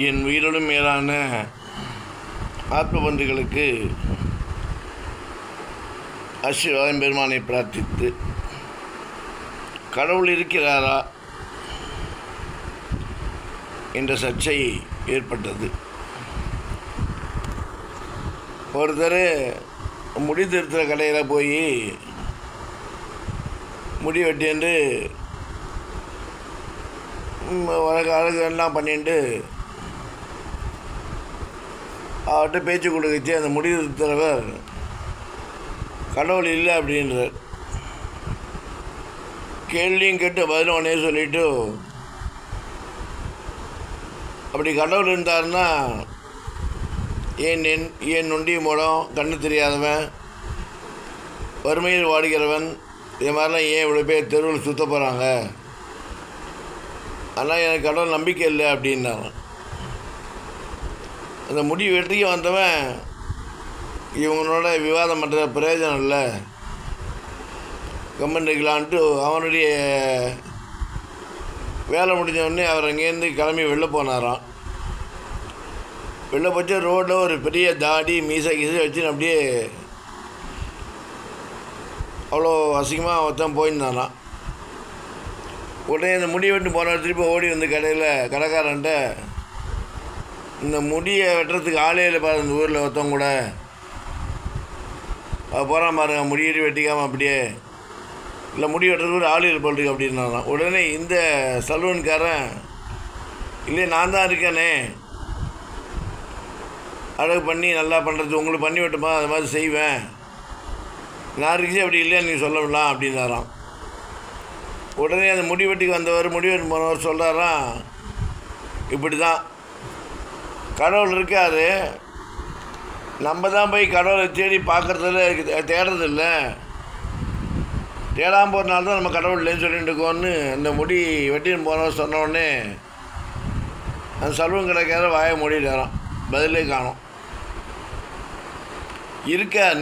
என் உயிரிலும் மேலான ஆத்ம பந்துகளுக்கு ஆசீர்வாதம் பெருமானை பிரார்த்தித்து, கடவுள் இருக்கிறாரா என்ற சர்ச்சை ஏற்பட்டது. ஒருத்தர் முடி திருத்துற கடையில் போய் முடி வெட்டிண்டு அழகு எல்லாம் பண்ணிட்டு அவர்கிட்ட பேச்சு கொடுக்கச்சு அந்த முடி திருத்துறவர் கடவுள் இல்லை அப்படின்றார். கேள்வியும் கேட்டு பதிலும் ஒன்றே சொல்லிவிட்டு, அப்படி கடவுள் இருந்தாருன்னா ஏன் நொண்டி மூலம் கண்ணு தெரியாதவன் வறுமையில் வாடுகிறவன் இது மாதிரிலாம் ஏன் இவ்வளோ பேர் தெருவில் சுற்ற போகிறாங்க? ஆனால் எனக்கு கடவுள் நம்பிக்கை இல்லை அப்படின்னாங்க. அந்த முடி வெட்டிக்கு வந்தவன் இவங்களோட விவாதம் பண்ணுற பிரயோஜனம் இல்லை, கம்மன் இருக்கலான்ட்டு அவனுடைய வேலை முடிஞ்சவொடனே அவர் அங்கேருந்து கிளம்பி வெளில போனாராம். வெளில போச்சு ரோட்டில் ஒரு பெரிய தாடி மீசை கீசை வச்சுன்னு அப்படியே அவ்வளோ அசிங்கமாக ஒருத்தன் போயிருந்தானான். உடனே இந்த முடி வெட்டு போன திருப்பி ஓடி வந்து கடைக்காரன்ட்ட, இந்த முடியை வெட்டுறதுக்கு ஆளே இல்லை பாரு இந்த ஊரில் ஒருத்தவங்க கூட, போகிறான் பாருங்க முடியை வெட்டிக்காமல் அப்படியே, இல்லை முடி வெட்டுறதுக்கு ஒரு ஆள் இருப்போம் அப்படின்னாலாம். உடனே இந்த சலூன்காரன், இல்லையே நான் தான் இருக்கேனே அழகு பண்ணி நல்லா பண்ணுறது, உங்களுக்கு பண்ணி விட்டுமா அது மாதிரி செய்வேன், நான் இருக்கே அப்படி இல்லையா நீங்கள் சொல்லலாம் அப்படின்னாராம். உடனே அந்த முடி வெட்டிக்கு வந்தவர் முடி வெட்டி போனவர் சொல்கிறாராம், இப்படி தான் கடவுள் இருக்காரு, நம்ம தான் போய் கடவுளை தேடி பார்க்குறதில்ல, தேடுறதில்ல, தேடாமல் போகிறனால தான் நம்ம கடவுள் இல்லைன்னு சொல்லிட்டு இருக்கோன்னு அந்த முடி வெட்டின்னு போனவர் சொன்னோடனே அந்த சலூன் கடைக்கார வாயை மூடிட்டாராம், பதிலே காணும்.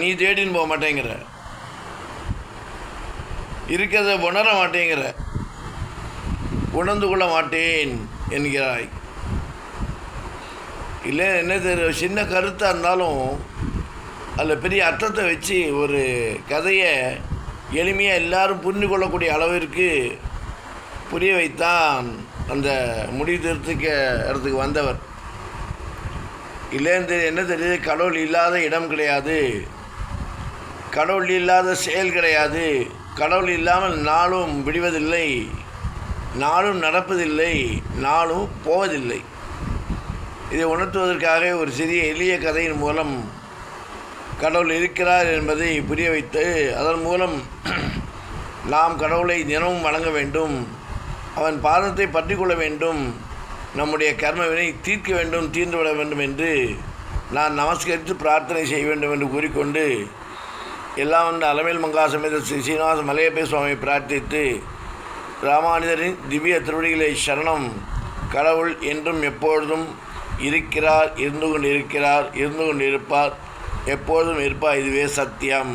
நீ தேடின்னு போக மாட்டேங்கிற, இருக்கிறத உணர மாட்டேங்கிற, உணர்ந்து கொள்ள மாட்டேன் என்கிறாய். இல்லை என்ன தெரியும், சின்ன கருத்தாக இருந்தாலும் அதில் பெரிய அர்த்தத்தை வச்சு ஒரு கதையை எளிமையாக எல்லாரும் புரிந்து கொள்ளக்கூடிய அளவிற்கு புரிய வைத்தான் அந்த முடி திருத்துக்கு வந்தவர். இல்லைன்னு என்ன தெரியுது, கடவுள் இல்லாத இடம் கிடையாது, கடவுள் இல்லாத செயல் கிடையாது, கடவுள் இல்லாமல் நாளும் விடுவதில்லை, நாளும் நடப்பதில்லை, நாளும் போவதில்லை. இதை உணர்த்துவதற்காக ஒரு சிறிய எளிய கதையின் மூலம் கடவுள் இருக்கிறார் என்பதை புரிய வைத்து, அதன் மூலம் நாம் கடவுளை தினமும் வணங்க வேண்டும், அவன் பாதத்தை பற்றி கொள்ள வேண்டும், நம்முடைய கர்மவினை தீர்க்க வேண்டும், தீர்ந்து விட வேண்டும் என்று நான் நமஸ்கரித்து பிரார்த்தனை செய்ய வேண்டும் என்று கூறிக்கொண்டு, எல்லாம் வந்து அலமேல் மங்கா சமேத ஸ்ரீ சீனிவாச மலையப்ப சுவாமியை பிரார்த்தித்து, ராமானுஜரின் திவ்ய திருவடிகளை சரணம். கடவுள் என்றும் எப்பொழுதும் இருக்கிறார், இருந்து கொண்டு இருப்பார், எப்பொழுதும் இருப்பார், இதுவே சத்தியம்.